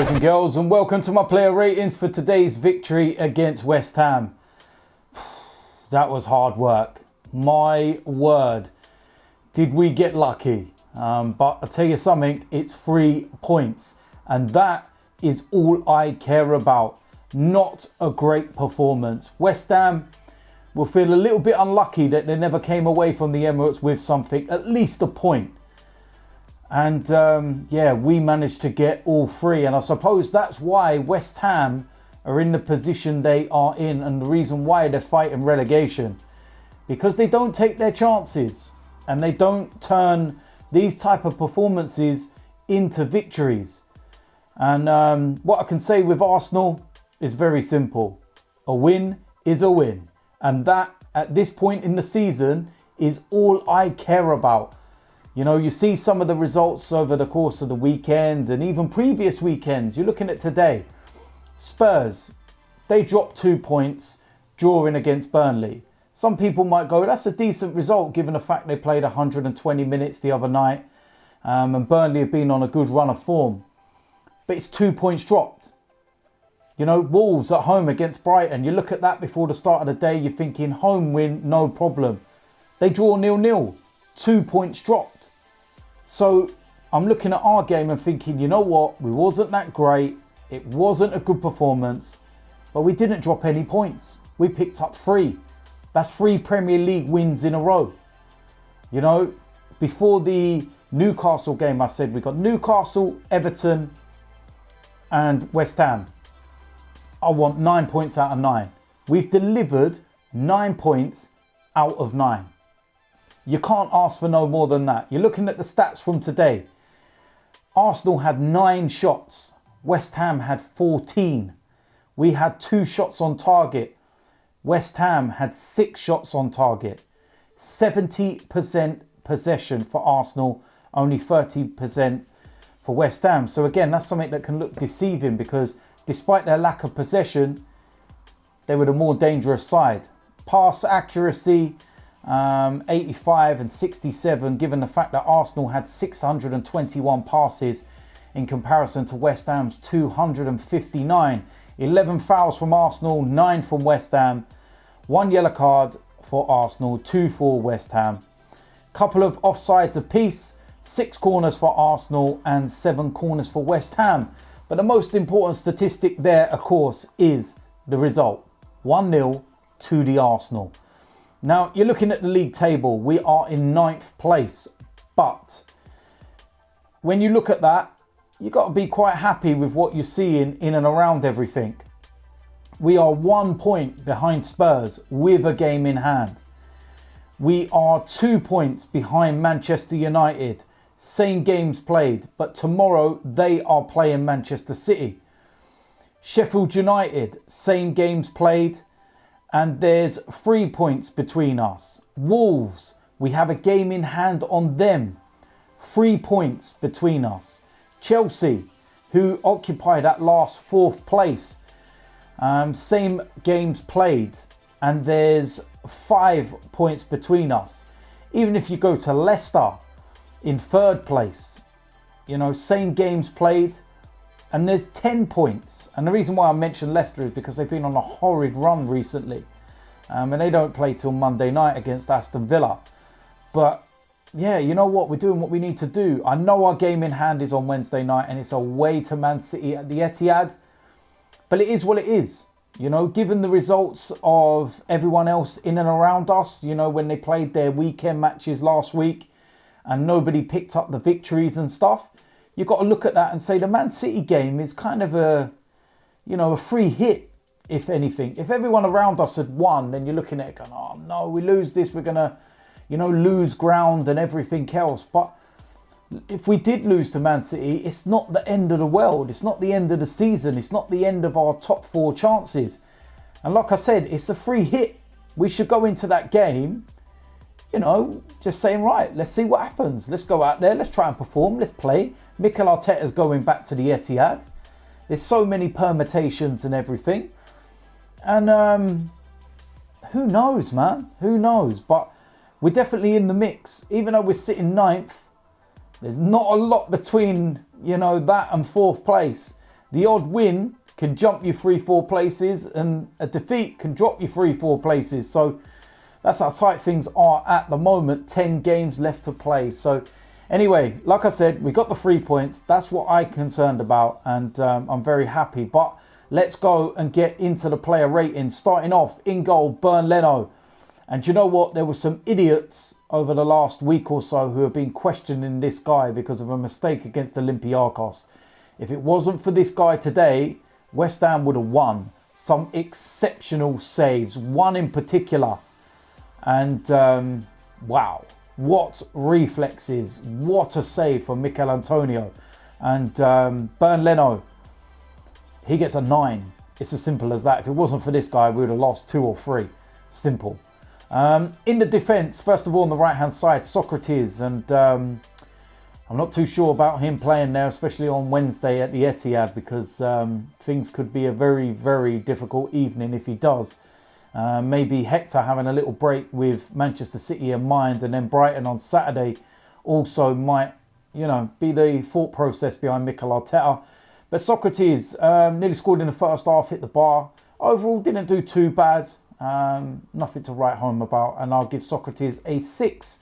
boys and girls, and welcome to my player ratings for today's victory against West Ham. That was hard work. My word, did we get lucky? But I'll tell you something, it's 3 points. And that is all I care about. Not a great performance. West Ham will feel a little bit unlucky that they never came away from the Emirates with something, at least a point. And yeah, we managed to get all 3. And I suppose that's why West Ham are in the position they are in, and the reason why they're fighting relegation. Because they don't take their chances and they don't turn these type of performances into victories. And what I can say with Arsenal is very simple. A win is a win. And that, at this point in the season, is all I care about. You know, you see some of the results over the course of the weekend and even previous weekends. You're looking at today. Spurs, they dropped 2 points, drawing against Burnley. Some people might go, that's a decent result given the fact they played 120 minutes the other night. And Burnley have been on a good run of form. But it's 2 points dropped. You know, Wolves at home against Brighton. You look at that before the start of the day, you're thinking home win, no problem. They draw 0-0, 2 points dropped. So I'm looking at our game and thinking, you know what? We wasn't that great. It wasn't a good performance, but we didn't drop any points. We picked up 3. That's 3 Premier League wins in a row. You know, before the Newcastle game, I said we got Newcastle, Everton and West Ham. I want 9 points out of 9. We've delivered 9 points out of 9. You can't ask for no more than that. You're looking at the stats from today. Arsenal had 9 shots. West Ham had 14. We had 2 shots on target. West Ham had 6 shots on target. 70% possession for Arsenal, only 30% for West Ham. So again, that's something that can look deceiving because despite their lack of possession, they were the more dangerous side. Pass accuracy, 85 and 67, given the fact that Arsenal had 621 passes in comparison to West Ham's 259. 11 fouls from Arsenal, 9 from West Ham. 1 yellow card for Arsenal, 2 for West Ham. Couple of offsides apiece, 6 corners for Arsenal and 7 corners for West Ham. But the most important statistic there, of course, is the result. 1-0 to the Arsenal. Now, you're looking at the league table. We are in 9th place. But when you look at that, you've got to be quite happy with what you're seeing in and around everything. We are 1 point behind Spurs with a game in hand. We are 2 points behind Manchester United. Same games played, but tomorrow they are playing Manchester City. Sheffield United, same games played. And there's 3 points between us. Wolves, we have a game in hand on them. 3 points between us. Chelsea, who occupy that last 4th place. Same games played. And there's 5 points between us. Even if you go to Leicester in 3rd place, you know, same games played. And there's 10 points. And the reason why I mentioned Leicester is because they've been on a horrid run recently. And they don't play till Monday night against Aston Villa. But yeah, you know what? We're doing what we need to do. I know our game in hand is on Wednesday night and it's away to Man City at the Etihad. But it is what it is. You know, given the results of everyone else in and around us, you know, when they played their weekend matches last week and nobody picked up the victories and stuff. You've got to look at that and say the Man City game is kind of a, you know, a free hit, if anything. If everyone around us had won, then you're looking at it going, oh no, we lose this, we're going to, you know, lose ground and everything else. But if we did lose to Man City, it's not the end of the world. It's not the end of the season. It's not the end of our top 4 chances. And like I said, it's a free hit. We should go into that game, you know, just saying, right, let's see what happens. Let's go out there. Let's try and perform. Let's play. Mikel Arteta's going back to the Etihad. There's so many permutations and everything. And who knows, man? Who knows? But we're definitely in the mix. Even though we're sitting 9th, there's not a lot between, you know, that and 4th place. The odd win can jump you 3-4 places, and a defeat can drop you 3-4 places. So that's how tight things are at the moment. 10 games left to play. So anyway, like I said, we got the 3 points. That's what I'm concerned about, and I'm very happy. But let's go and get into the player ratings. Starting off, in goal, Leno. And you know what? There were some idiots over the last week or so who have been questioning this guy because of a mistake against Olympiacos. If it wasn't for this guy today, West Ham would have won. Some exceptional saves, one in particular. And wow, what reflexes, what a save from Mikel Antonio. And Leno, he gets a 9. It's as simple as that. If it wasn't for this guy, we would have lost 2 or 3. Simple. In the defence, first of all, on the right-hand side, Socrates. And I'm not too sure about him playing there, especially on Wednesday at the Etihad, because things could be a very, very difficult evening if he does. Maybe Hector having a little break with Manchester City in mind, and then Brighton on Saturday also might, be the thought process behind Mikel Arteta. But Socrates nearly scored in the first half, hit the bar. Overall, didn't do too bad. Nothing to write home about, and I'll give Socrates a 6.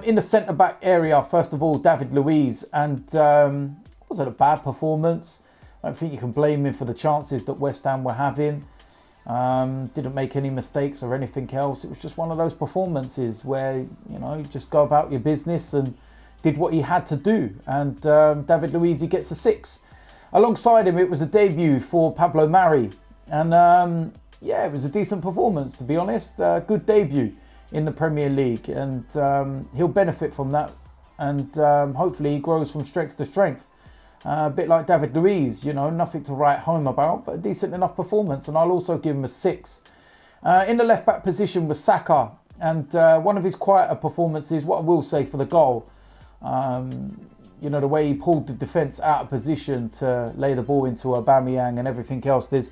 In the centre-back area, first of all, David Luiz, and wasn't a bad performance. I don't think you can blame him for the chances that West Ham were having. Didn't make any mistakes or anything else. It was just one of those performances where, you just go about your business and did what he had to do. And David Luiz, he gets a 6. Alongside him, it was a debut for Pablo Mari. And it was a decent performance, to be honest. Good debut in the Premier League. And he'll benefit from that. And hopefully he grows from strength to strength. A bit like David Luiz, nothing to write home about, but a decent enough performance, and I'll also give him a 6. In the left-back position was Saka, and one of his quieter performances, what I will say for the goal, the way he pulled the defence out of position to lay the ball into Aubameyang and everything else. There's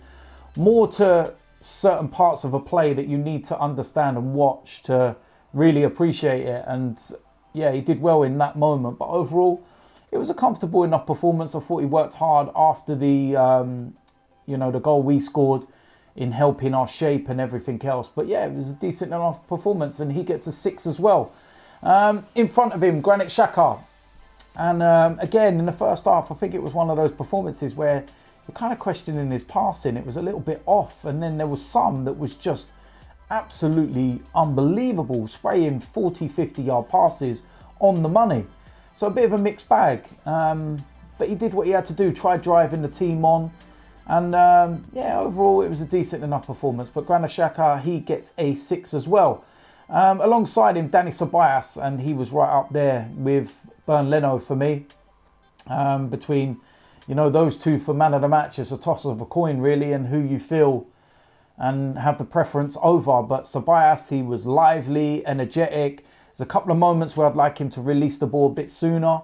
more to certain parts of a play that you need to understand and watch to really appreciate it, and yeah, he did well in that moment, but overall, it was a comfortable enough performance. I thought he worked hard after the, the goal we scored in helping our shape and everything else. But yeah, it was a decent enough performance, and he gets a 6 as well. In front of him, Granit Xhaka. And again, in the first half, I think it was one of those performances where you're kind of questioning his passing. It was a little bit off, and then there was some that was just absolutely unbelievable, spraying 40, 50-yard passes on the money. So a bit of a mixed bag, but he did what he had to do, tried driving the team on, and overall it was a decent enough performance. But Granit Xhaka, he gets a 6 as well. Alongside him, Dani Ceballos, and he was right up there with Leno for me. Between, those two for man of the match, it's a toss of a coin really, and who you feel and have the preference over. But Ceballos, he was lively, energetic. There's a couple of moments where I'd like him to release the ball a bit sooner.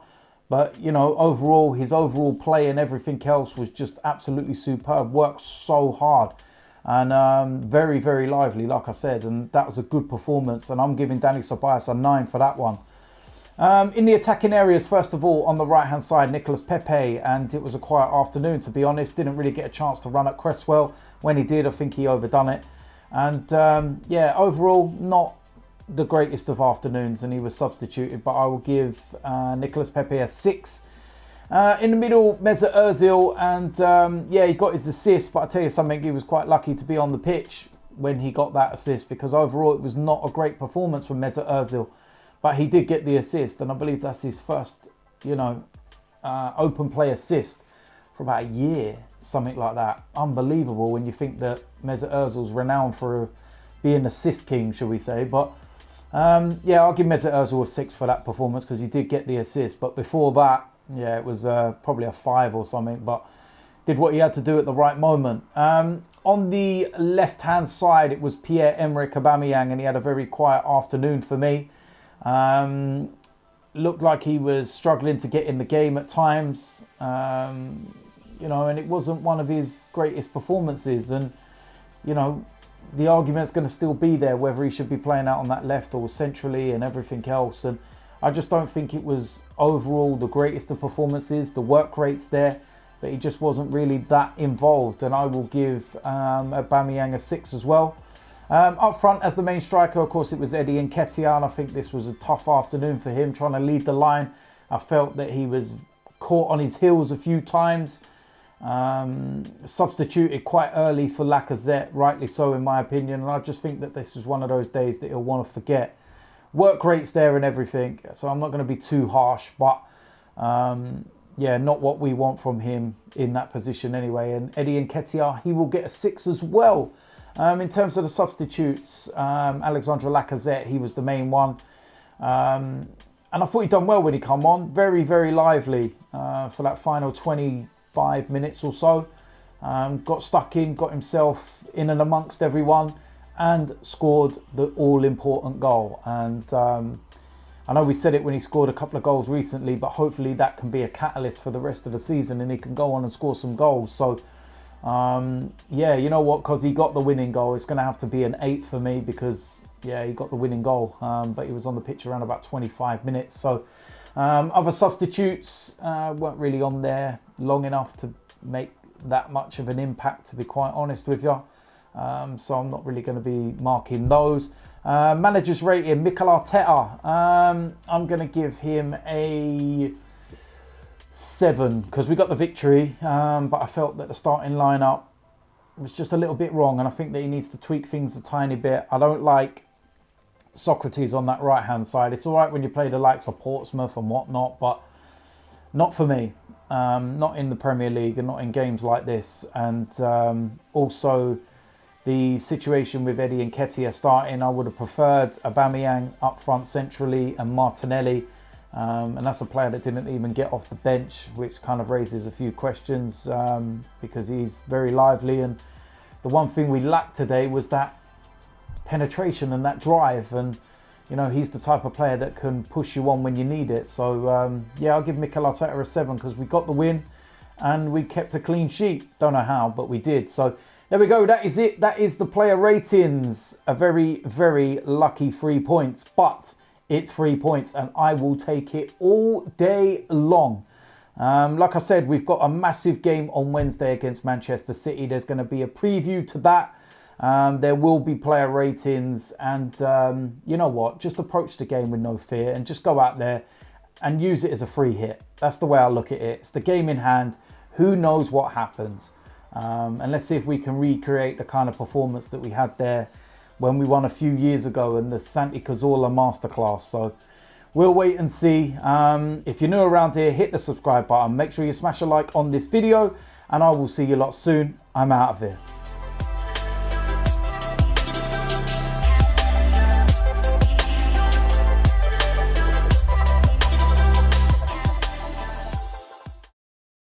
But, overall, his overall play and everything else was just absolutely superb. Worked so hard. And very, very lively, like I said. And that was a good performance. And I'm giving Dani Ceballos a 9 for that one. In the attacking areas, first of all, on the right-hand side, Nicolas Pepe. And it was a quiet afternoon, to be honest. Didn't really get a chance to run at Cresswell. When he did, I think he overdone it. And, overall, not the greatest of afternoons, and he was substituted, but I will give Nicolas Pepe a 6. In the middle, Mesut Ozil, and he got his assist, but I tell you something, he was quite lucky to be on the pitch when he got that assist, because overall it was not a great performance from Mesut Ozil, but he did get the assist, and I believe that's his first, open play assist for about a year, something like that. Unbelievable when you think that Mesut Ozil's renowned for being assist king, shall we say, but I'll give Mesut Ozil a 6 for that performance because he did get the assist. But before that, it was probably a 5 or something. But did what he had to do at the right moment. On the left-hand side, it was Pierre, Emerick, Aubameyang, and he had a very quiet afternoon for me. Looked like he was struggling to get in the game at times. And it wasn't one of his greatest performances. And, the argument's going to still be there whether he should be playing out on that left or centrally and everything else. And I just don't think it was overall the greatest of performances. The work rate's there. but he just wasn't really that involved. And I will give Aubameyang a 6 as well. Up front as the main striker, of course, it was Eddie Nketiah, and I think this was a tough afternoon for him trying to lead the line. I felt that he was caught on his heels a few times. Substituted quite early for Lacazette, rightly so in my opinion, and I just think that this was one of those days that he'll want to forget. Work rate's there and everything, so I'm not going to be too harsh, but yeah, not what we want from him in that position anyway. And Eddie Nketiah, he will get a 6 as well. In terms of the substitutes, Alexandre Lacazette, he was the main one. And I thought he'd done well when he come on. Very, very lively for that final 25 minutes or so. Got stuck in, got himself in and amongst everyone, and scored the all-important goal. And I know we said it when he scored a couple of goals recently, but hopefully that can be a catalyst for the rest of the season and he can go on and score some goals. So, yeah, you know what? Because he got the winning goal, it's going to have to be an 8 for me because, yeah, he got the winning goal. But he was on the pitch around about 25 minutes. So, other substitutes weren't really on there long enough to make that much of an impact, to be quite honest with you. So I'm not really going to be marking those. Manager's rating, Mikel Arteta. I'm going to give him a 7 because we got the victory. But I felt that the starting lineup was just a little bit wrong, and I think that he needs to tweak things a tiny bit. I don't like Socrates on that right-hand side. It's all right when you play the likes of Portsmouth and whatnot, but not for me. Not in the Premier League and not in games like this. And also the situation with Eddie Nketiah starting, I would have preferred Aubameyang up front centrally and Martinelli. And that's a player that didn't even get off the bench, which kind of raises a few questions because he's very lively. And the one thing we lacked today was that penetration and that drive. And, you know, he's the type of player that can push you on when you need it. So, yeah, I'll give Mikel Arteta a 7 because we got the win and we kept a clean sheet. Don't know how, but we did. So, there we go. That is it. That is the player ratings. A very, very lucky 3 points. But it's 3 points and I will take it all day long. Like I said, we've got a massive game on Wednesday against Manchester City. There's going to be a preview to that. There will be player ratings. And you know what? Just approach the game with no fear and just go out there and use it as a free hit. That's the way I look at it. It's the game in hand. Who knows what happens? And let's see if we can recreate the kind of performance that we had there when we won a few years ago in the Santi Cazorla masterclass. So we'll wait and see. If you're new around here, hit the subscribe button. Make sure you smash a like on this video and I will see you lot soon. I'm out of here.